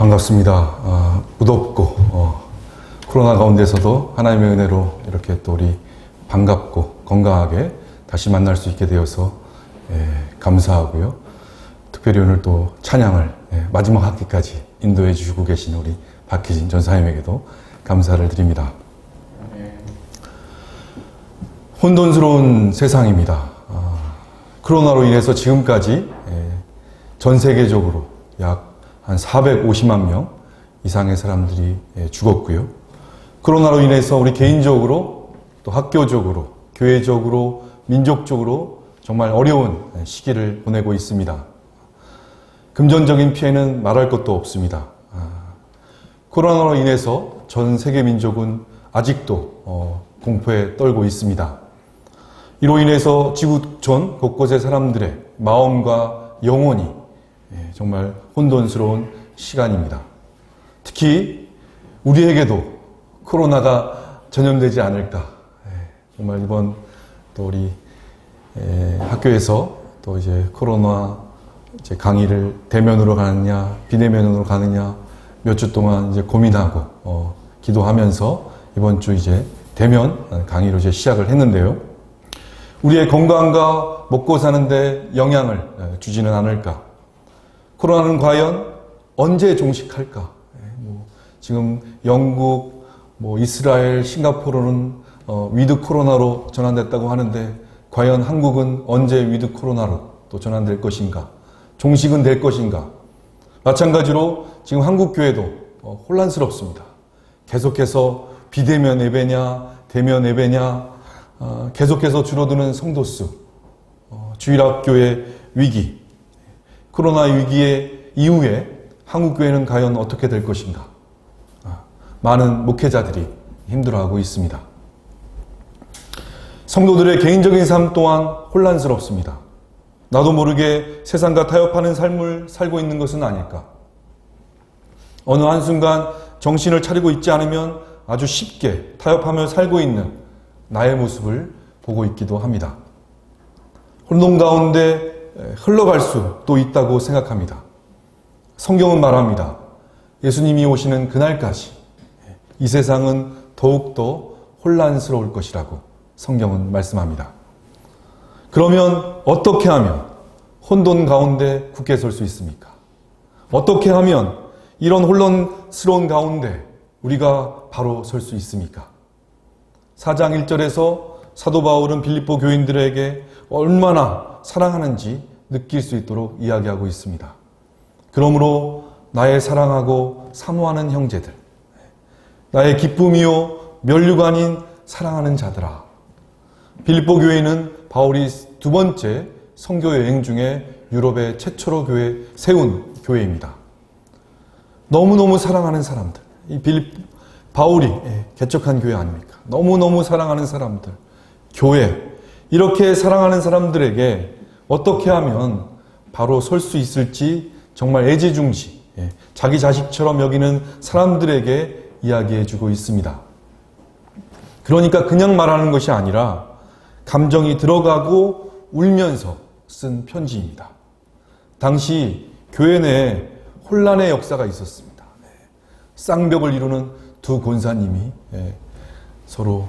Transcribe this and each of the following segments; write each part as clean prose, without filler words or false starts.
반갑습니다. 무덥고 코로나 가운데서도 하나님의 은혜로 이렇게 또 우리 반갑고 건강하게 다시 만날 수 있게 되어서 감사하고요. 특별히 오늘 또 찬양을 마지막 학기까지 인도해 주시고 계신 우리 박희진 전사님에게도 감사를 드립니다. 혼돈스러운 세상입니다. 코로나로 인해서 지금까지 전 세계적으로 약 한 450만 명 이상의 사람들이 죽었고요. 코로나로 인해서 우리 개인적으로 또 학교적으로 교회적으로 민족적으로 정말 어려운 시기를 보내고 있습니다. 금전적인 피해는 말할 것도 없습니다. 코로나로 인해서 전 세계 민족은 아직도 공포에 떨고 있습니다. 이로 인해서 지구 전 곳곳의 사람들의 마음과 영혼이 정말 혼돈스러운 시간입니다. 특히 우리에게도 코로나가 전염되지 않을까. 정말 이번 또 우리 학교에서 또 이제 코로나 강의를 대면으로 가느냐 비대면으로 가느냐 몇 주 동안 이제 고민하고 기도하면서 이번 주 이제 대면 강의로 이제 시작을 했는데요. 우리의 건강과 먹고 사는데 영향을 주지는 않을까? 코로나는 과연 언제 종식할까? 지금 영국, 이스라엘, 싱가포르는 위드 코로나로 전환됐다고 하는데 과연 한국은 언제 위드 코로나로 또 전환될 것인가? 종식은 될 것인가? 마찬가지로 지금 한국 교회도 혼란스럽습니다. 계속해서 비대면 예배냐, 대면 예배냐, 계속해서 줄어드는 성도수, 주일학교의 위기, 코로나 위기의 이후에 한국교회는 과연 어떻게 될 것인가? 많은 목회자들이 힘들어하고 있습니다. 성도들의 개인적인 삶 또한 혼란스럽습니다. 나도 모르게 세상과 타협하는 삶을 살고 있는 것은 아닐까? 어느 한순간 정신을 차리고 있지 않으면 아주 쉽게 타협하며 살고 있는 나의 모습을 보고 있기도 합니다. 혼돈 가운데 흘러갈 수도 있다고 생각합니다. 성경은 말합니다. 예수님이 오시는 그날까지 이 세상은 더욱더 혼란스러울 것이라고 성경은 말씀합니다. 그러면 어떻게 하면 혼돈 가운데 굳게 설 수 있습니까? 어떻게 하면 이런 혼란스러운 가운데 우리가 바로 설 수 있습니까? 4장 1절에서 사도 바울은 빌립보 교인들에게 얼마나 사랑하는지 느낄 수 있도록 이야기하고 있습니다. 그러므로 나의 사랑하고 사모하는 형제들, 나의 기쁨이요 면류가 아닌 사랑하는 자들아. 빌립보 교회는 바울이 두 번째 선교 여행 중에 유럽의 최초로 세운 교회입니다. 너무너무 사랑하는 사람들, 바울이 개척한 교회 아닙니까? 너무너무 사랑하는 사람들, 교회, 이렇게 사랑하는 사람들에게 어떻게 하면 바로 설 수 있을지 정말 애지중지, 자기 자식처럼 여기는 사람들에게 이야기해주고 있습니다. 그러니까 그냥 말하는 것이 아니라 감정이 들어가고 울면서 쓴 편지입니다. 당시 교회 내에 혼란의 역사가 있었습니다. 쌍벽을 이루는 두 권사님이 서로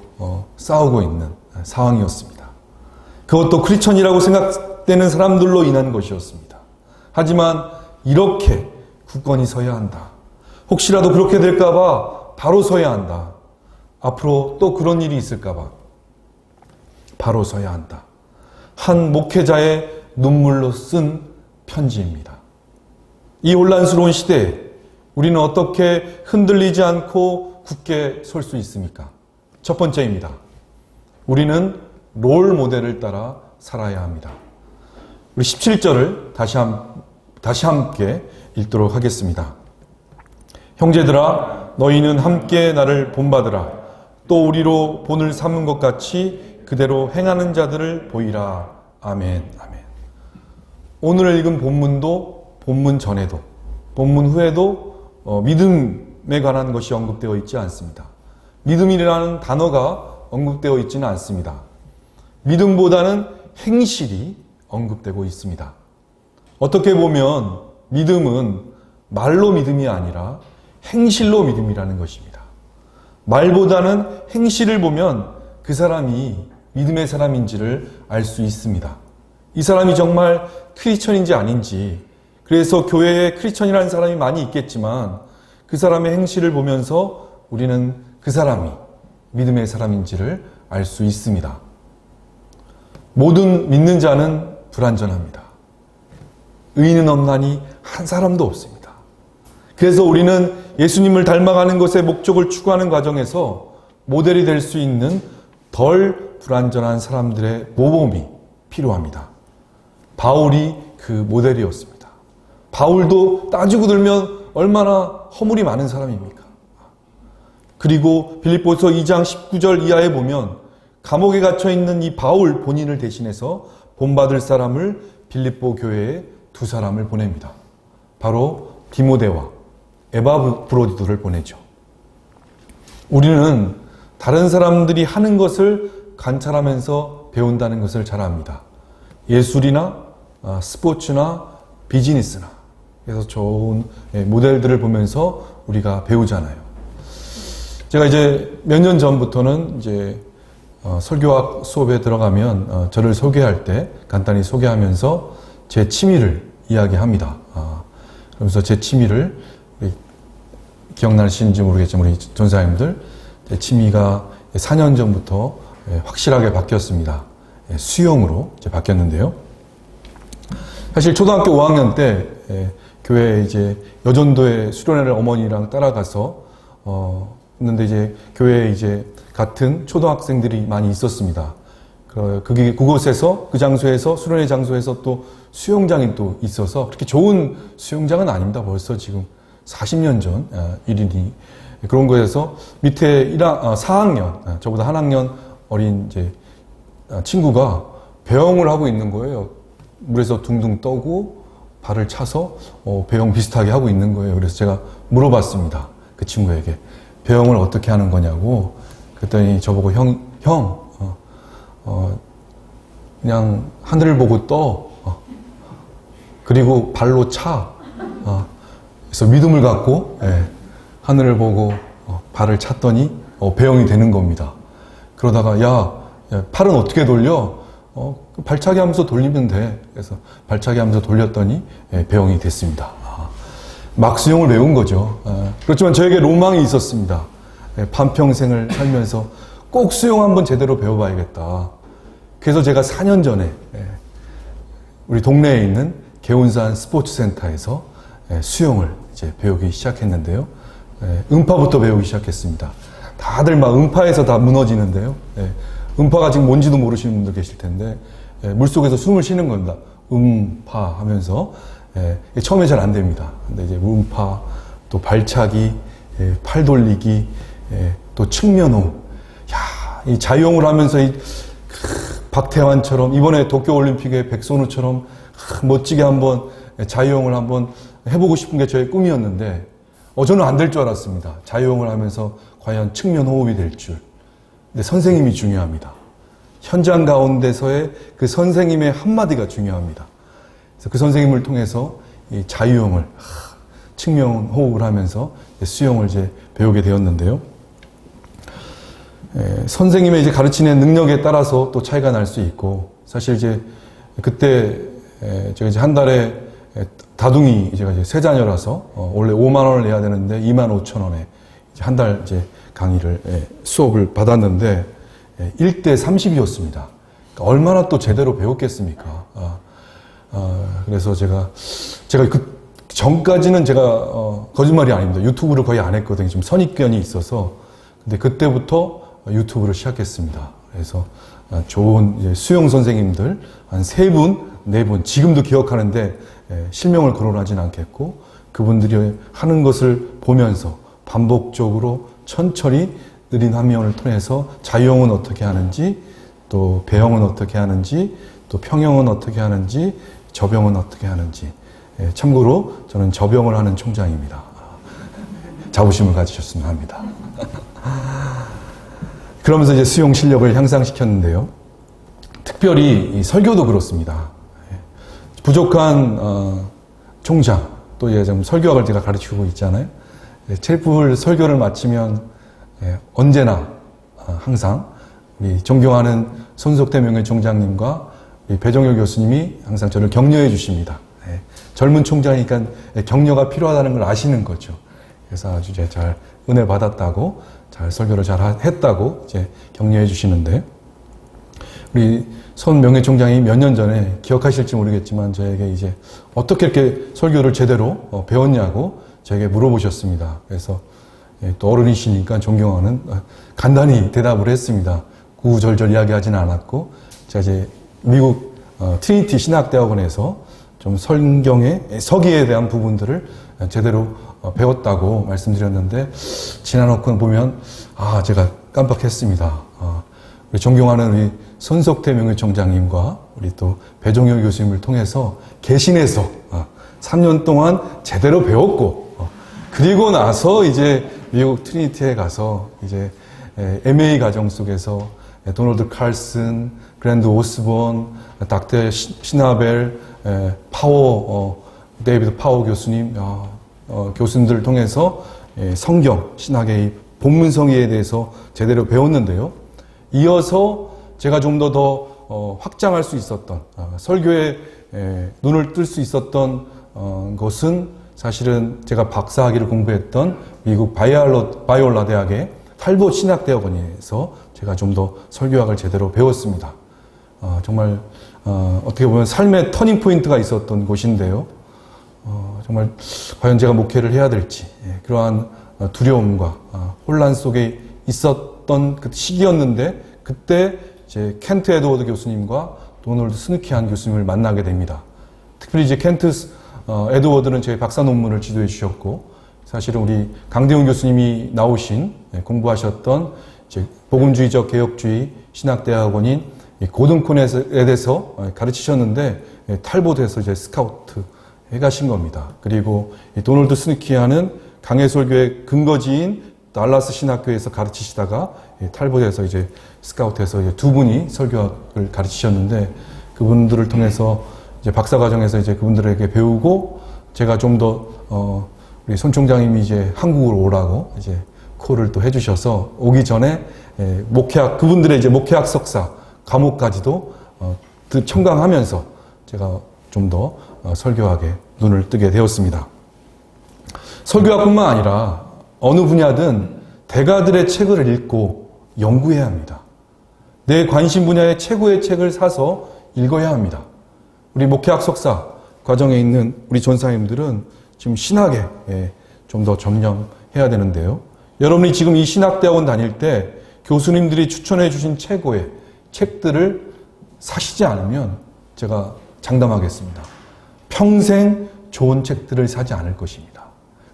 싸우고 있는 상황이었습니다. 그것도 크리스천이라고 생각되는 사람들로 인한 것이었습니다. 하지만 이렇게 굳건히 서야 한다. 혹시라도 그렇게 될까봐 바로 서야 한다. 앞으로 또 그런 일이 있을까봐 바로 서야 한다. 한 목회자의 눈물로 쓴 편지입니다. 이 혼란스러운 시대에 우리는 어떻게 흔들리지 않고 굳게 설 수 있습니까? 첫 번째입니다. 우리는 롤 모델을 따라 살아야 합니다. 우리 17절을 다시 함께 읽도록 하겠습니다. 형제들아 너희는 함께 나를 본받으라. 또 우리로 본을 삼은 것 같이 그대로 행하는 자들을 보이라. 아멘. 아멘. 오늘 읽은 본문도 본문 전에도 본문 후에도 믿음에 관한 것이 언급되어 있지 않습니다. 믿음이라는 단어가 언급되어 있지는 않습니다. 믿음보다는 행실이 언급되고 있습니다. 어떻게 보면 믿음은 말로 믿음이 아니라 행실로 믿음이라는 것입니다. 말보다는 행실을 보면 그 사람이 믿음의 사람인지를 알 수 있습니다. 이 사람이 정말 크리스천인지 아닌지, 그래서 교회에 크리스천이라는 사람이 많이 있겠지만 그 사람의 행실을 보면서 우리는 그 사람이 믿음의 사람인지를 알 수 있습니다. 모든 믿는 자는 불완전합니다. 의인은 없나니 한 사람도 없습니다. 그래서 우리는 예수님을 닮아가는 것의 목적을 추구하는 과정에서 모델이 될 수 있는 덜 불완전한 사람들의 모범이 필요합니다. 바울이 그 모델이었습니다. 바울도 따지고 들면 얼마나 허물이 많은 사람입니까? 그리고 빌립보서 2장 19절 이하에 보면 감옥에 갇혀있는 이 바울 본인을 대신해서 본받을 사람을 빌립보 교회에 두 사람을 보냅니다. 바로 디모데와 에바브로디도를 보내죠. 우리는 다른 사람들이 하는 것을 관찰하면서 배운다는 것을 잘 압니다. 예술이나 스포츠나 비즈니스나, 그래서 좋은 모델들을 보면서 우리가 배우잖아요. 제가 이제 몇 년 전부터는 이제 설교학 수업에 들어가면 저를 소개할 때 간단히 소개하면서 제 취미를 이야기합니다. 그러면서 제 취미를 기억나시는지 모르겠지만 우리 전사님들, 제 취미가 4년 전부터 확실하게 바뀌었습니다. 수영으로 이제 바뀌었는데요. 사실 초등학교 5학년 때 교회 이제 여전도에 수련회를 어머니랑 따라가서 했는데 이제 교회에 이제 같은 초등학생들이 많이 있었습니다. 그곳에서 그 장소에서 수련회 장소에서 또 수영장이 또 있어서 그렇게 좋은 수영장은 아닙니다. 벌써 지금 40년 전 일이니 그런 거에서 밑에 4학년 저보다 한 학년 어린 이제 친구가 배영을 하고 있는 거예요. 물에서 둥둥 떠고 발을 차서 배영 비슷하게 하고 있는 거예요. 그래서 제가 물어봤습니다. 그 친구에게 배영을 어떻게 하는 거냐고. 그랬더니 저보고 그냥 하늘을 보고 떠. 그리고 발로 차. 그래서 믿음을 갖고 하늘을 보고 발을 찼더니 배영이 되는 겁니다. 그러다가 야 팔은 어떻게 돌려? 발차기 하면서 돌리면 돼. 그래서 발차기 하면서 돌렸더니 배영이 됐습니다. 막 수영을 배운 거죠. 그렇지만 저에게 로망이 있었습니다. 반평생을 살면서 꼭 수영 한번 제대로 배워봐야겠다. 그래서 제가 4년 전에 우리 동네에 있는 개운산 스포츠센터에서 수영을 이제 배우기 시작했는데요. 음파부터 배우기 시작했습니다. 다들 막 음파에서 다 무너지는데요. 음파가 지금 뭔지도 모르시는 분들 계실 텐데 물속에서 숨을 쉬는 겁니다. 음파 하면서 처음에 잘 안 됩니다. 근데 이제 음파, 또 발차기, 팔 돌리기, 또 측면호흡. 이 자유형을 하면서 이 박태환처럼 이번에 도쿄올림픽의 백선우처럼 멋지게 한번 자유형을 한번 해보고 싶은 게 저의 꿈이었는데 저는 안 될 줄 알았습니다. 자유형을 하면서 과연 측면호흡이 될 줄. 근데 선생님이 중요합니다. 현장 가운데서의 그 선생님의 한마디가 중요합니다. 그래서 그 선생님을 통해서 이 자유형을, 측면호흡을 하면서 수영을 이제 배우게 되었는데요. 선생님의 이제 가르치는 능력에 따라서 또 차이가 날 수 있고, 사실 이제 그때 제가 이제 한 달에 다둥이 제가 이제 세 자녀라서 원래 5만 원을 내야 되는데 2만 5천 원에 한 달 이제 강의를 수업을 받았는데 1대 30이었습니다. 그러니까 얼마나 또 제대로 배웠겠습니까? 그래서 제가 그 전까지는 제가 거짓말이 아닙니다. 유튜브를 거의 안 했거든요. 좀 선입견이 있어서. 근데 그때부터 유튜브를 시작했습니다. 그래서 좋은 이제 수영 선생님들 한 3분, 4분 지금도 기억하는데 실명을 거론하진 않겠고 그분들이 하는 것을 보면서 반복적으로 천천히 느린 화면을 통해서 자유형은 어떻게 하는지, 또 배영은 어떻게 하는지, 또 평영은 어떻게 하는지, 접영은 어떻게 하는지. 참고로 저는 접영을 하는 총장입니다. 자부심을 가지셨으면 합니다. 그러면서 이제 수영 실력을 향상시켰는데요. 특별히 이 설교도 그렇습니다. 부족한 총장, 또 이제 좀 설교학을 제가 가르치고 있잖아요. 첼풀 설교를 마치면 언제나 항상 우리 존경하는 손석태 명예총장님과 배종혁 교수님이 항상 저를 격려해 주십니다. 젊은 총장이니까 격려가 필요하다는 걸 아시는 거죠. 그래서 아주 이제 잘 은혜 받았다고, 잘 설교를 잘 했다고 이제 격려해 주시는데, 우리 손 명예총장이 몇 년 전에 기억하실지 모르겠지만 저에게 이제 어떻게 이렇게 설교를 제대로 배웠냐고 저에게 물어보셨습니다. 그래서 또 어른이시니까 존경하는 간단히 대답을 했습니다. 구구절절 이야기하지는 않았고, 제가 이제 미국 트리니티 신학대학원에서 좀 성경의 서기에 대한 부분들을 제대로 배웠다고 말씀드렸는데, 지나놓고 보면 제가 깜빡했습니다. 우리 존경하는 우리 손석태 명예총장님과 우리 또 배종혁 교수님을 통해서 개신해서 3년 동안 제대로 배웠고, 그리고 나서 이제 미국 트리니티에 가서 이제 MA 과정 속에서 도널드 칼슨, 그랜드 오스본, 닥터 시나벨, 파워, 데이비드 파워 교수님, 교수님들을 통해서 성경, 신학의 본문성의에 대해서 제대로 배웠는데요. 이어서 제가 좀 더 확장할 수 있었던, 설교에 눈을 뜰 수 있었던 것은 사실은 제가 박사학위를 공부했던 미국 바이올라 대학의 탈봇 신학대학원에서 제가 좀 더 설교학을 제대로 배웠습니다. 정말 어떻게 보면 삶의 터닝 포인트가 있었던 곳인데요. 정말 과연 제가 목회를 해야 될지 그러한 두려움과 혼란 속에 있었던 그 시기였는데, 그때 이제 켄트 에드워드 교수님과 도널드 스누키안 교수님을 만나게 됩니다. 특별히 이제 켄트 에드워드는 제 박사 논문을 지도해 주셨고, 사실은 우리 강대훈 교수님이 나오신 공부하셨던 이제 복음주의적 개혁주의 신학대학원인 고등콘에 대해서 가르치셨는데, 탈봇에서 이제 스카우트 해 가신 겁니다. 그리고 도널드 스누키안은 강해설교의 근거지인 달라스 신학교에서 가르치시다가 탈봇에서 이제 스카우트해서 이제 두 분이 설교학을 가르치셨는데, 그분들을 통해서 이제 박사 과정에서 이제 그분들에게 배우고, 제가 좀 더 우리 손 총장님이 이제 한국으로 오라고 이제 콜을 또 해주셔서 오기 전에 목회학, 그분들의 이제 목회학 석사 과목까지도 청강하면서 제가 좀 더 설교학에 눈을 뜨게 되었습니다. 설교학뿐만 아니라 어느 분야든 대가들의 책을 읽고 연구해야 합니다. 내 관심 분야의 최고의 책을 사서 읽어야 합니다. 우리 목회학 석사 과정에 있는 우리 전사님들은 지금 신학에 좀 더 전념해야 되는데요. 여러분이 지금 이 신학대학원 다닐 때 교수님들이 추천해 주신 최고의 책들을 사시지 않으면 제가 장담하겠습니다. 평생 좋은 책들을 사지 않을 것입니다.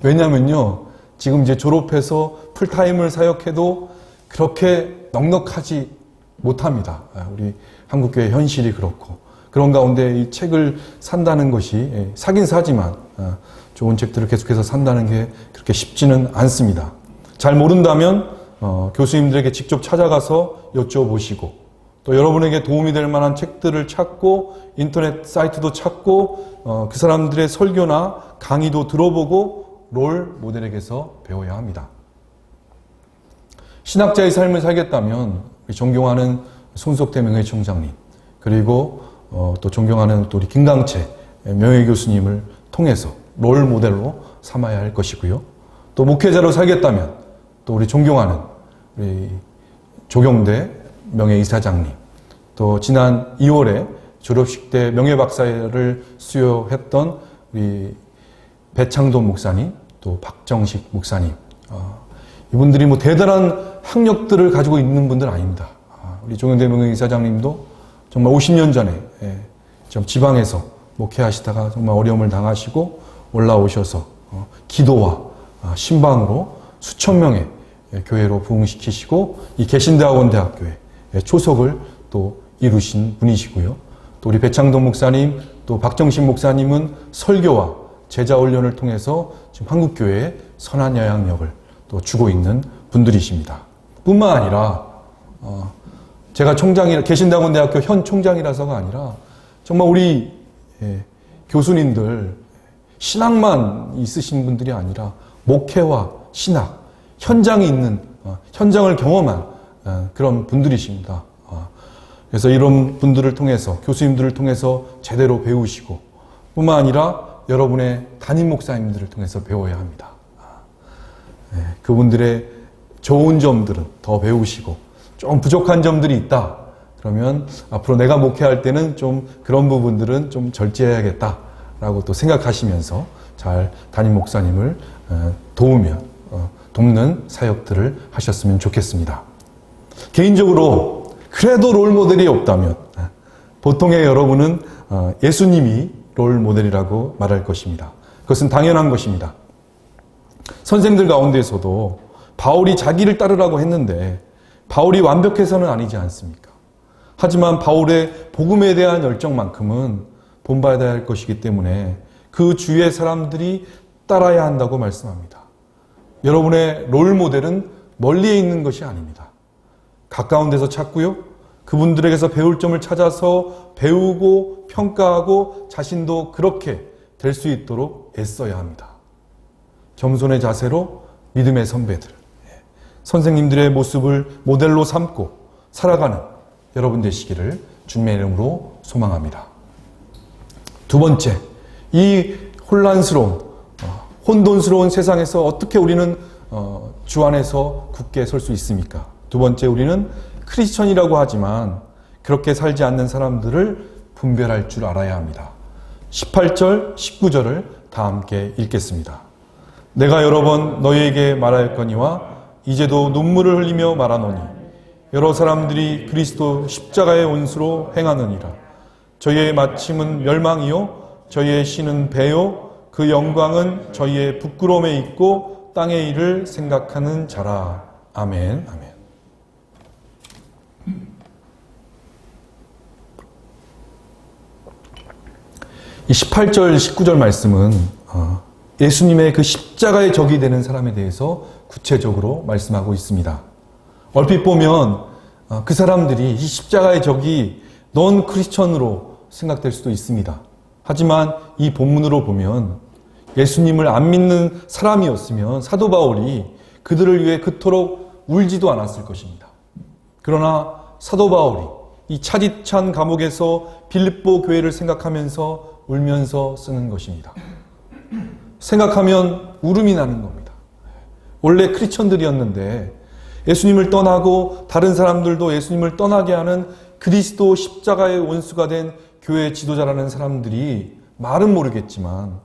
왜냐면요, 지금 이제 졸업해서 풀타임을 사역해도 그렇게 넉넉하지 못합니다. 우리 한국교회 현실이 그렇고, 그런 가운데 이 책을 산다는 것이, 사긴 사지만 좋은 책들을 계속해서 산다는 게 그렇게 쉽지는 않습니다. 잘 모른다면 교수님들에게 직접 찾아가서 여쭤보시고, 또 여러분에게 도움이 될 만한 책들을 찾고, 인터넷 사이트도 찾고, 그 사람들의 설교나 강의도 들어보고 롤 모델에게서 배워야 합니다. 신학자의 삶을 살겠다면 존경하는 손석태 명예총장님, 그리고 또 존경하는 또 우리 김강채 명예교수님을 통해서 롤 모델로 삼아야 할 것이고요. 또 목회자로 살겠다면 또 우리 존경하는 우리 조경대 명예이사장님, 또 지난 2월에 졸업식 때 명예박사를 수여했던 우리 배창돈 목사님, 또 박정식 목사님, 이분들이 뭐 대단한 학력들을 가지고 있는 분들 아닙니다. 우리 조경대 명예이사장님도 정말 50년 전에 좀 지방에서 목회하시다가 정말 어려움을 당하시고 올라오셔서 기도와 신방으로 수천 명의 교회로 부흥시키시고, 이 개신대학원 대학교에 초석을 또 이루신 분이시고요. 또 우리 배창돈 목사님, 또 박정식 목사님은 설교와 제자 훈련을 통해서 지금 한국교회에 선한 영향력을 또 주고 있는 분들이십니다. 뿐만 아니라 제가 개신대학원 대학교 현 총장이라서가 아니라 정말 우리 교수님들 신학만 있으신 분들이 아니라 목회와 신학, 현장에 있는, 현장을 경험한 그런 분들이십니다. 그래서 이런 분들을 통해서, 교수님들을 통해서 제대로 배우시고 뿐만 아니라 여러분의 담임 목사님들을 통해서 배워야 합니다. 그분들의 좋은 점들은 더 배우시고 좀 부족한 점들이 있다. 그러면 앞으로 내가 목회할 때는 좀 그런 부분들은 좀 절제해야겠다라고 또 생각하시면서 잘 담임 목사님을 돕는 사역들을 하셨으면 좋겠습니다. 개인적으로 그래도 롤 모델이 없다면 보통의 여러분은 예수님이 롤 모델이라고 말할 것입니다. 그것은 당연한 것입니다. 선생들 가운데서도 바울이 자기를 따르라고 했는데 바울이 완벽해서는 아니지 않습니까? 하지만 바울의 복음에 대한 열정만큼은 본받아야 할 것이기 때문에 그 주위의 사람들이 따라야 한다고 말씀합니다. 여러분의 롤 모델은 멀리에 있는 것이 아닙니다. 가까운 데서 찾고요. 그분들에게서 배울 점을 찾아서 배우고 평가하고 자신도 그렇게 될 수 있도록 애써야 합니다. 겸손의 자세로 믿음의 선배들, 선생님들의 모습을 모델로 삼고 살아가는 여러분 되시기를 주님의 이름으로 소망합니다. 두 번째, 이 혼돈스러운 세상에서 어떻게 우리는 주 안에서 굳게 설 수 있습니까? 두 번째, 우리는 크리스천이라고 하지만 그렇게 살지 않는 사람들을 분별할 줄 알아야 합니다. 18절, 19절을 다 함께 읽겠습니다. 내가 여러 번 너희에게 말하였거니와 이제도 눈물을 흘리며 말하노니 여러 사람들이 그리스도 십자가의 원수로 행하느니라. 저희의 마침은 멸망이요 저희의 신은 배요 그 영광은 저희의 부끄러움에 있고 땅의 일을 생각하는 자라. 아멘. 아멘. 이 18절, 19절 말씀은 예수님의 그 십자가의 적이 되는 사람에 대해서 구체적으로 말씀하고 있습니다. 얼핏 보면 그 사람들이 이 십자가의 적이 넌 크리스천으로 생각될 수도 있습니다. 하지만 이 본문으로 보면 예수님을 안 믿는 사람이었으면 사도 바울이 그들을 위해 그토록 울지도 않았을 것입니다. 그러나 사도 바울이 이 차디찬 감옥에서 빌립보 교회를 생각하면서 울면서 쓰는 것입니다. 생각하면 울음이 나는 겁니다. 원래 크리스천들이었는데 예수님을 떠나고 다른 사람들도 예수님을 떠나게 하는 그리스도 십자가의 원수가 된 교회 지도자라는 사람들이 말은 모르겠지만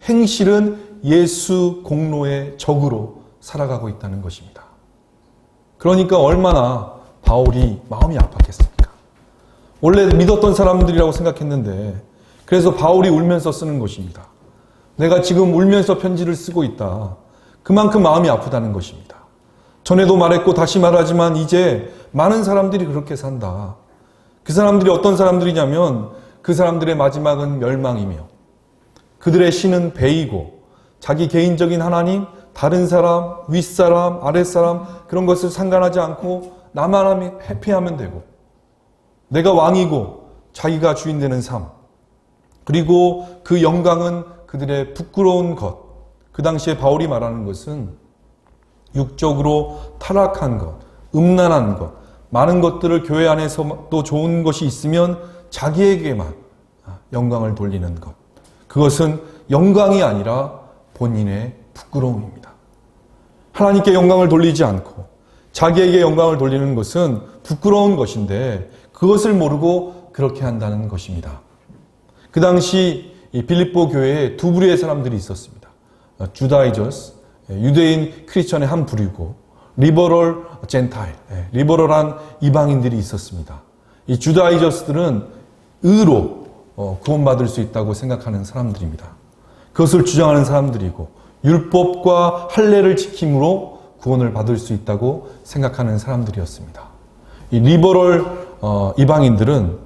행실은 예수 공로의 적으로 살아가고 있다는 것입니다. 그러니까 얼마나 바울이 마음이 아팠겠습니까? 원래 믿었던 사람들이라고 생각했는데 그래서 바울이 울면서 쓰는 것입니다. 내가 지금 울면서 편지를 쓰고 있다. 그만큼 마음이 아프다는 것입니다. 전에도 말했고 다시 말하지만 이제 많은 사람들이 그렇게 산다. 그 사람들이 어떤 사람들이냐면 그 사람들의 마지막은 멸망이며 그들의 신은 배이고 자기 개인적인 하나님, 다른 사람, 윗사람, 아랫사람 그런 것을 상관하지 않고 나만 해피하면 되고 내가 왕이고 자기가 주인 되는 삶 그리고 그 영광은 그들의 부끄러운 것. 그 당시에 바울이 말하는 것은 육적으로 타락한 것, 음란한 것, 많은 것들을 교회 안에서 또 좋은 것이 있으면 자기에게만 영광을 돌리는 것. 그것은 영광이 아니라 본인의 부끄러움입니다. 하나님께 영광을 돌리지 않고 자기에게 영광을 돌리는 것은 부끄러운 것인데 그것을 모르고 그렇게 한다는 것입니다. 그 당시 빌립보 교회에 두 부류의 사람들이 있었습니다. 주다이저스, 유대인 크리스천의 한 부류고 리버럴 젠타일, 리버럴한 이방인들이 있었습니다. 이 주다이저스들은 의로 구원받을 수 있다고 생각하는 사람들입니다. 그것을 주장하는 사람들이고 율법과 할례를 지킴으로 구원을 받을 수 있다고 생각하는 사람들이었습니다. 이 리버럴 이방인들은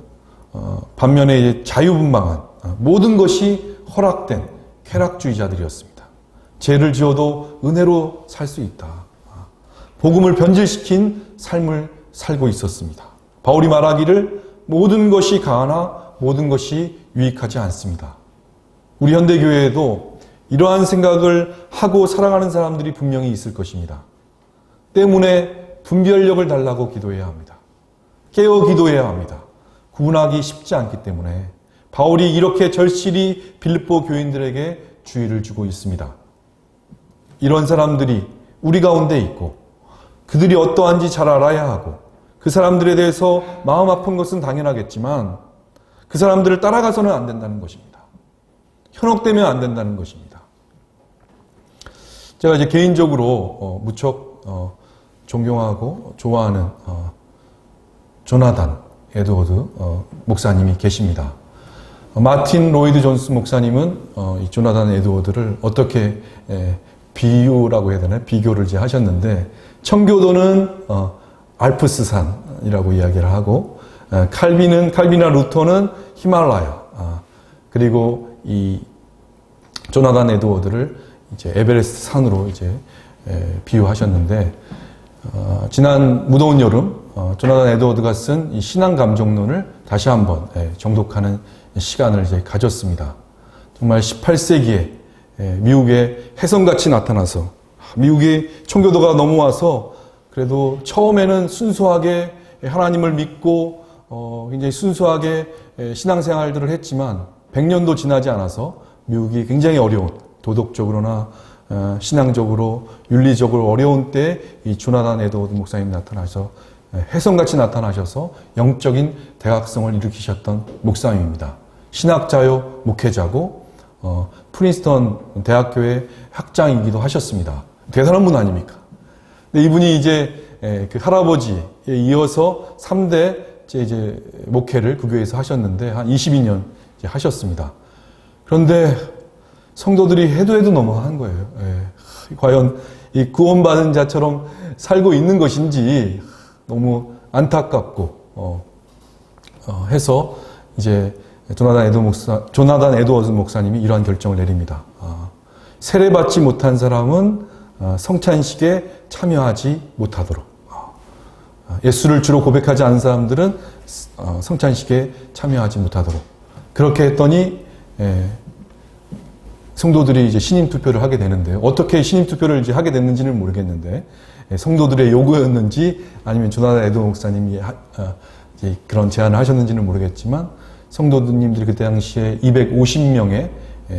반면에 자유분방한 모든 것이 허락된 쾌락주의자들이었습니다. 죄를 지어도 은혜로 살 수 있다. 복음을 변질시킨 삶을 살고 있었습니다. 바울이 말하기를 모든 것이 가하나 모든 것이 유익하지 않습니다. 우리 현대교회에도 이러한 생각을 하고 살아가는 사람들이 분명히 있을 것입니다. 때문에 분별력을 달라고 기도해야 합니다. 깨어 기도해야 합니다. 구분하기 쉽지 않기 때문에 바울이 이렇게 절실히 빌립보 교인들에게 주의를 주고 있습니다. 이런 사람들이 우리 가운데 있고 그들이 어떠한지 잘 알아야 하고 그 사람들에 대해서 마음 아픈 것은 당연하겠지만 그 사람들을 따라가서는 안 된다는 것입니다. 현혹되면 안 된다는 것입니다. 제가 이제 개인적으로 무척 존경하고 좋아하는 조나단 에드워드 목사님이 계십니다. 마틴 로이드 존스 목사님은 이 조나단 에드워드를 어떻게 비유라고 해야 되나요? 비교를 이제 하셨는데 청교도는 알프스산이라고 이야기를 하고 칼빈이나 루터는 히말라야 그리고 이 조나단 에드워드를 이제 에베레스트 산으로 이제 비유하셨는데 지난 무더운 여름 조나단 에드워드가 쓴 이 신앙 감정론을 다시 한번 정독하는 시간을 이제 가졌습니다. 정말 18세기에 미국의 혜성같이 나타나서 미국의 청교도가 넘어와서 그래도 처음에는 순수하게 하나님을 믿고 굉장히 순수하게 신앙생활들을 했지만 100년도 지나지 않아서 미국이 굉장히 어려운 도덕적으로나 신앙적으로 윤리적으로 어려운 때 이 조나단 에드워드 목사님 나타나서 혜성같이 나타나셔서 영적인 대각성을 일으키셨던 목사님입니다. 신학자요 목회자고 프린스턴 대학교의 학장이기도 하셨습니다. 대단한 분 아닙니까? 근데 이분이 이제 그 할아버지에 이어서 3대 이제 목회를 그 교회에서 하셨는데 한 22년 이제 하셨습니다. 그런데 성도들이 해도 넘어간 거예요. 과연 이 구원받은 자처럼 살고 있는 것인지 너무 안타깝고 해서 이제 조나단 에드워드 목사님이 이러한 결정을 내립니다. 세례받지 못한 사람은 성찬식에 참여하지 못하도록, 예수를 주로 고백하지 않은 사람들은 성찬식에 참여하지 못하도록 그렇게 했더니 성도들이 이제 신임 투표를 하게 되는데 어떻게 신임 투표를 이제 하게 됐는지는 모르겠는데 성도들의 요구였는지 아니면 조나단 에드워드 목사님이 이제 그런 제안을 하셨는지는 모르겠지만 성도님들이 그때 당시에 250명의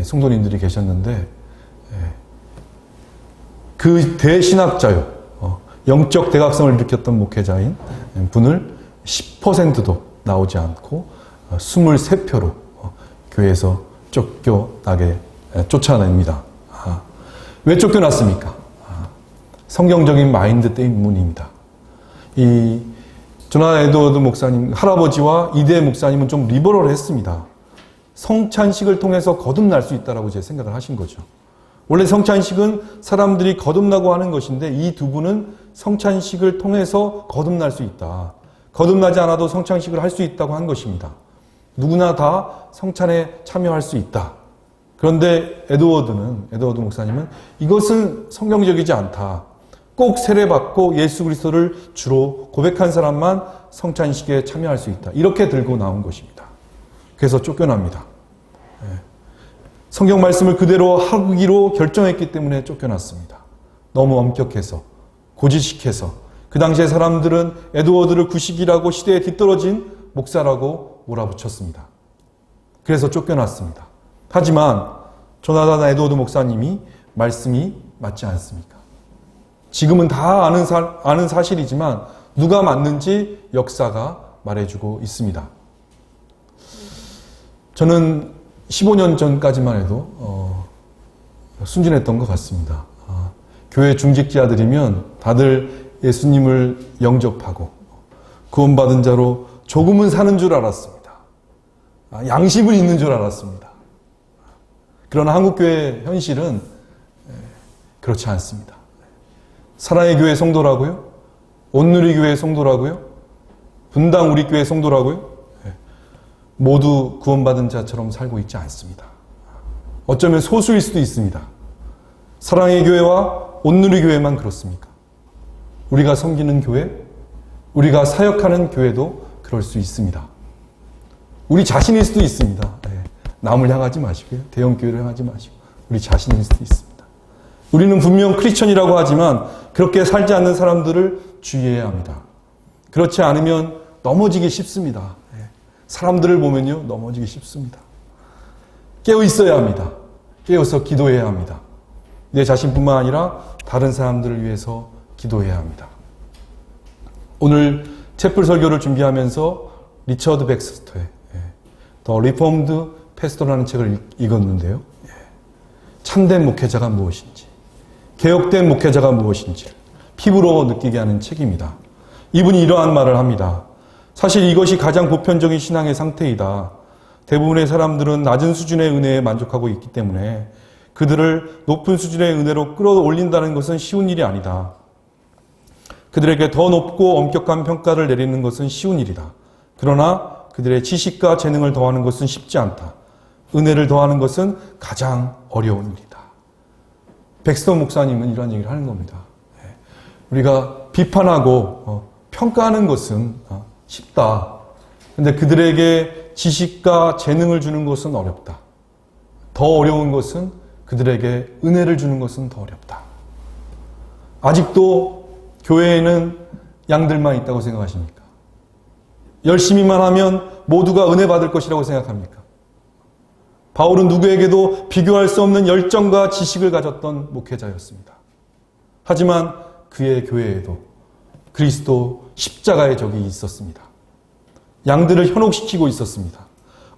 성도님들이 계셨는데 그 대신학자요 영적 대각성을 일으켰던 목회자인 분을 10%도 나오지 않고 23표로 교회에서 쫓아냅니다. 왜 쫓겨났습니까? 성경적인 마인드 때문입니다. 이 조나단 에드워드 목사님 할아버지와 이대 목사님은 좀 리버럴했습니다. 성찬식을 통해서 거듭날 수 있다라고 제 생각을 하신 거죠. 원래 성찬식은 사람들이 거듭나고 하는 것인데 이 두 분은 성찬식을 통해서 거듭날 수 있다. 거듭나지 않아도 성찬식을 할 수 있다고 한 것입니다. 누구나 다 성찬에 참여할 수 있다. 그런데 에드워드 목사님은 이것은 성경적이지 않다. 꼭 세례받고 예수 그리스도를 주로 고백한 사람만 성찬식에 참여할 수 있다. 이렇게 들고 나온 것입니다. 그래서 쫓겨납니다. 성경 말씀을 그대로 하기로 결정했기 때문에 쫓겨났습니다. 너무 엄격해서 고지식해서 그 당시에 사람들은 에드워드를 구식이라고 시대에 뒤떨어진 목사라고 몰아붙였습니다. 그래서 쫓겨났습니다. 하지만 조나단 에드워드 목사님이 말씀이 맞지 않습니까? 지금은 다 아는 사실이지만 누가 맞는지 역사가 말해주고 있습니다. 저는 15년 전까지만 해도 순진했던 것 같습니다. 교회 중직자들이면 다들 예수님을 영접하고 구원받은 자로 조금은 사는 줄 알았습니다. 양심은 있는 줄 알았습니다. 그러나 한국교회 현실은 그렇지 않습니다. 사랑의 교회 성도라고요? 온누리 교회 성도라고요? 분당 우리 교회 성도라고요? 모두 구원받은 자처럼 살고 있지 않습니다. 어쩌면 소수일 수도 있습니다. 사랑의 교회와 온누리 교회만 그렇습니까? 우리가 섬기는 교회, 우리가 사역하는 교회도 그럴 수 있습니다. 우리 자신일 수도 있습니다. 남을 향하지 마시고요. 대형교회를 향하지 마시고 우리 자신일 수도 있습니다. 우리는 분명 크리스천이라고 하지만 그렇게 살지 않는 사람들을 주의해야 합니다. 그렇지 않으면 넘어지기 쉽습니다. 사람들을 보면요, 넘어지기 쉽습니다. 깨어 있어야 합니다. 깨어서 기도해야 합니다. 내 자신뿐만 아니라 다른 사람들을 위해서 기도해야 합니다. 오늘 채플 설교를 준비하면서 리처드 백스터의 The Reformed Pastor라는 책을 읽었는데요. 참된 목회자가 무엇인지, 개혁된 목회자가 무엇인지를 피부로 느끼게 하는 책입니다. 이분이 이러한 말을 합니다. 사실 이것이 가장 보편적인 신앙의 상태이다. 대부분의 사람들은 낮은 수준의 은혜에 만족하고 있기 때문에 그들을 높은 수준의 은혜로 끌어올린다는 것은 쉬운 일이 아니다. 그들에게 더 높고 엄격한 평가를 내리는 것은 쉬운 일이다. 그러나 그들의 지식과 재능을 더하는 것은 쉽지 않다. 은혜를 더하는 것은 가장 어려운 일이다. 백스터 목사님은 이런 얘기를 하는 겁니다. 우리가 비판하고 평가하는 것은 쉽다. 근데 그들에게 지식과 재능을 주는 것은 어렵다. 더 어려운 것은 그들에게 은혜를 주는 것은 더 어렵다. 아직도 교회에는 양들만 있다고 생각하십니까? 열심히만 하면 모두가 은혜 받을 것이라고 생각합니까? 바울은 누구에게도 비교할 수 없는 열정과 지식을 가졌던 목회자였습니다. 하지만 그의 교회에도 그리스도 십자가의 적이 있었습니다. 양들을 현혹시키고 있었습니다.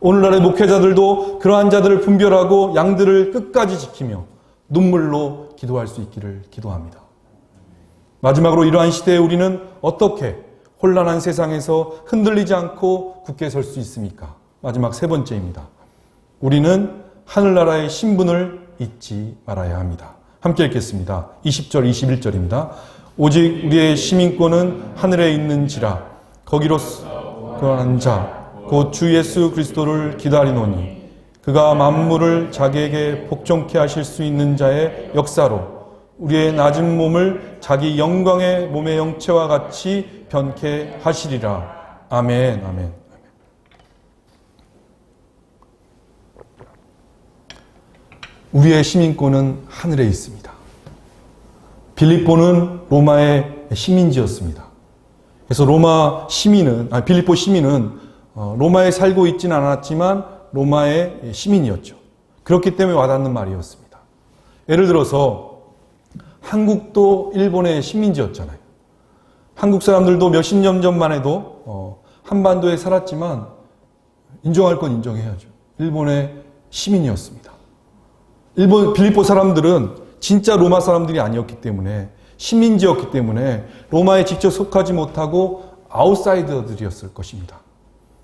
오늘날의 목회자들도 그러한 자들을 분별하고 양들을 끝까지 지키며 눈물로 기도할 수 있기를 기도합니다. 마지막으로 이러한 시대에 우리는 어떻게 혼란한 세상에서 흔들리지 않고 굳게 설 수 있습니까? 마지막 세 번째입니다. 우리는 하늘나라의 신분을 잊지 말아야 합니다. 함께 읽겠습니다. 20절, 21절입니다. 오직 우리의 시민권은 하늘에 있는지라 거기로 거하는 자 곧 주 예수 그리스도를 기다리노니 그가 만물을 자기에게 복종케 하실 수 있는 자의 역사로 우리의 낮은 몸을 자기 영광의 몸의 형체와 같이 변케 하시리라. 아멘, 아멘. 우리의 시민권은 하늘에 있습니다. 빌립보는 로마의 시민지였습니다. 그래서 빌립보 시민은 로마에 살고 있지는 않았지만 로마의 시민이었죠. 그렇기 때문에 와닿는 말이었습니다. 예를 들어서 한국도 일본의 식민지였잖아요. 한국 사람들도 몇십 년 전만 해도 한반도에 살았지만 인정할 건 인정해야죠. 일본의 시민이었습니다. 빌립보 사람들은 진짜 로마 사람들이 아니었기 때문에 식민지였기 때문에 로마에 직접 속하지 못하고 아웃사이더들이었을 것입니다.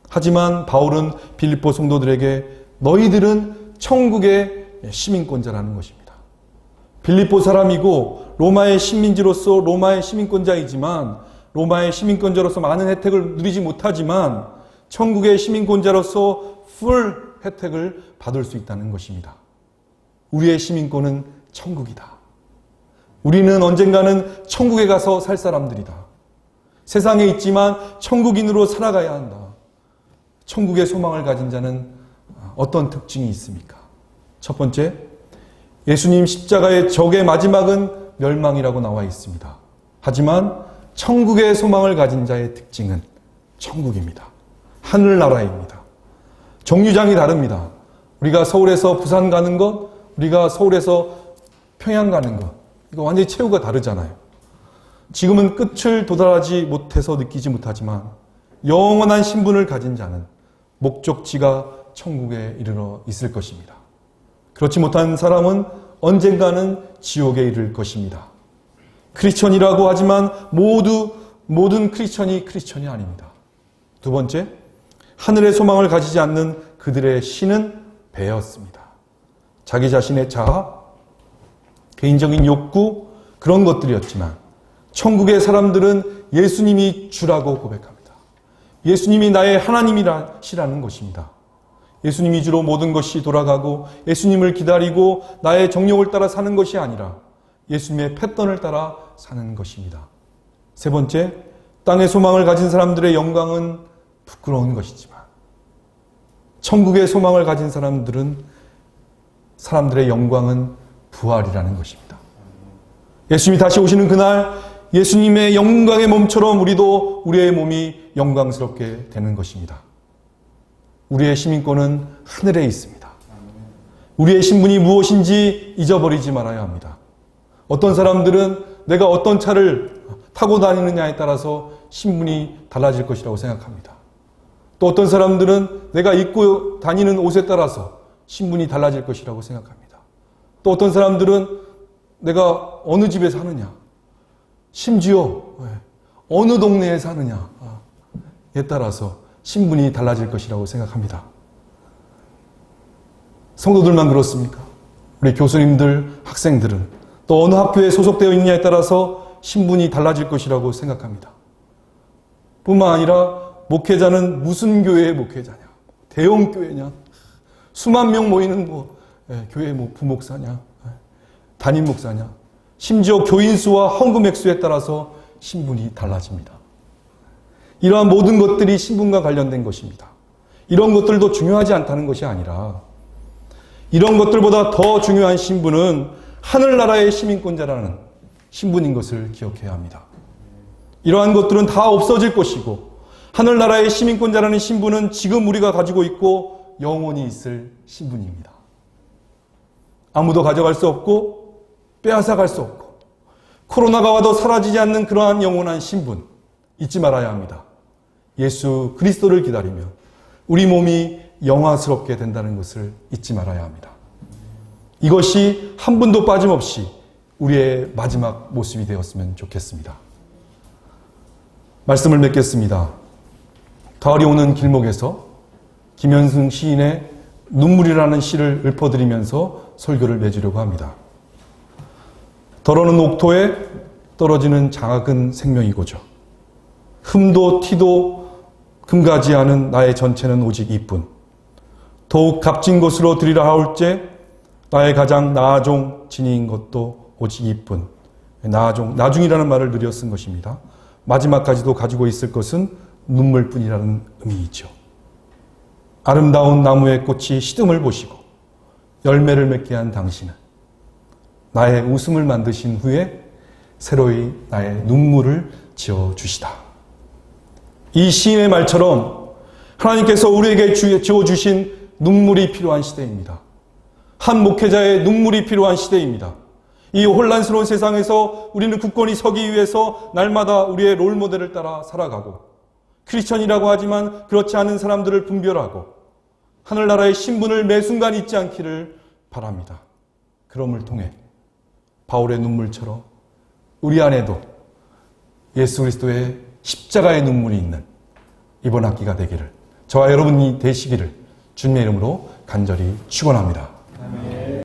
하지만 바울은 빌립보 성도들에게 너희들은 천국의 시민권자라는 것입니다. 빌립보 사람이고 로마의 식민지로서 로마의 시민권자이지만 로마의 시민권자로서 많은 혜택을 누리지 못하지만 천국의 시민권자로서 풀 혜택을 받을 수 있다는 것입니다. 우리의 시민권은 천국이다. 우리는 언젠가는 천국에 가서 살 사람들이다. 세상에 있지만 천국인으로 살아가야 한다. 천국의 소망을 가진 자는 어떤 특징이 있습니까? 첫 번째, 예수님 십자가의 적의 마지막은 멸망이라고 나와 있습니다. 하지만 천국의 소망을 가진 자의 특징은 천국입니다. 하늘나라입니다. 정류장이 다릅니다. 우리가 서울에서 부산 가는 것, 우리가 서울에서 평양 가는 것, 이거 완전히 최후가 다르잖아요. 지금은 끝을 도달하지 못해서 느끼지 못하지만 영원한 신분을 가진 자는 목적지가 천국에 이르러 있을 것입니다. 그렇지 못한 사람은 언젠가는 지옥에 이를 것입니다. 크리스천이라고 하지만 모든 크리스천이 아닙니다. 두 번째, 하늘의 소망을 가지지 않는 그들의 신은 배였습니다. 자기 자신의 자아, 개인적인 욕구, 그런 것들이었지만 천국의 사람들은 예수님이 주라고 고백합니다. 예수님이 나의 하나님이시라는 것입니다. 예수님 위주로 모든 것이 돌아가고 예수님을 기다리고 나의 정욕을 따라 사는 것이 아니라 예수님의 패턴을 따라 사는 것입니다. 세 번째, 땅의 소망을 가진 사람들의 영광은 부끄러운 것이지만 천국의 소망을 가진 사람들의 영광은 부활이라는 것입니다. 예수님이 다시 오시는 그날 예수님의 영광의 몸처럼 우리도 우리의 몸이 영광스럽게 되는 것입니다. 우리의 시민권은 하늘에 있습니다. 우리의 신분이 무엇인지 잊어버리지 말아야 합니다. 어떤 사람들은 내가 어떤 차를 타고 다니느냐에 따라서 신분이 달라질 것이라고 생각합니다. 또 어떤 사람들은 내가 입고 다니는 옷에 따라서 신분이 달라질 것이라고 생각합니다. 또 어떤 사람들은 내가 어느 집에 사느냐, 심지어 어느 동네에 사느냐에 따라서 신분이 달라질 것이라고 생각합니다. 성도들만 그렇습니까? 우리 교수님들, 학생들은 또 어느 학교에 소속되어 있느냐에 따라서 신분이 달라질 것이라고 생각합니다. 뿐만 아니라 목회자는 무슨 교회의 목회자냐, 대형 교회냐, 수만 명 모이는 교회 부목사냐, 담임 목사냐, 심지어 교인 수와 헌금 액수에 따라서 신분이 달라집니다. 이러한 모든 것들이 신분과 관련된 것입니다. 이런 것들도 중요하지 않다는 것이 아니라 이런 것들보다 더 중요한 신분은 하늘나라의 시민권자라는 신분인 것을 기억해야 합니다. 이러한 것들은 다 없어질 것이고 하늘나라의 시민권자라는 신분은 지금 우리가 가지고 있고 영원히 있을 신분입니다. 아무도 가져갈 수 없고 빼앗아갈 수 없고 코로나가 와도 사라지지 않는 그러한 영원한 신분 잊지 말아야 합니다. 예수 그리스도를 기다리며 우리 몸이 영화스럽게 된다는 것을 잊지 말아야 합니다. 이것이 한 분도 빠짐없이 우리의 마지막 모습이 되었으면 좋겠습니다. 말씀을 맺겠습니다. 가을이 오는 길목에서 김현승 시인의 눈물이라는 시를 읊어드리면서 설교를 맺으려고 합니다. 더러는 옥토에 떨어지는 작은 생명이고죠. 흠도 티도 금가지 않은 나의 전체는 오직 이뿐. 더욱 값진 것으로 드리라 하올제 나의 가장 나아종 진이인 것도 오직 이뿐. 나중이라는 말을 느려 쓴 것입니다. 마지막까지도 가지고 있을 것은 눈물뿐이라는 의미이죠. 아름다운 나무의 꽃이 시듬을 보시고 열매를 맺게 한 당신은 나의 웃음을 만드신 후에 새로이 나의 눈물을 지어주시다. 이 시인의 말처럼 하나님께서 우리에게 지어주신 눈물이 필요한 시대입니다. 한 목회자의 눈물이 필요한 시대입니다. 이 혼란스러운 세상에서 우리는 굳건히 서기 위해서 날마다 우리의 롤모델을 따라 살아가고 크리스천이라고 하지만 그렇지 않은 사람들을 분별하고 하늘나라의 신분을 매 순간 잊지 않기를 바랍니다. 그럼을 통해 바울의 눈물처럼 우리 안에도 예수 그리스도의 십자가의 눈물이 있는 이번 학기가 되기를 저와 여러분이 되시기를 주님의 이름으로 간절히 축원합니다.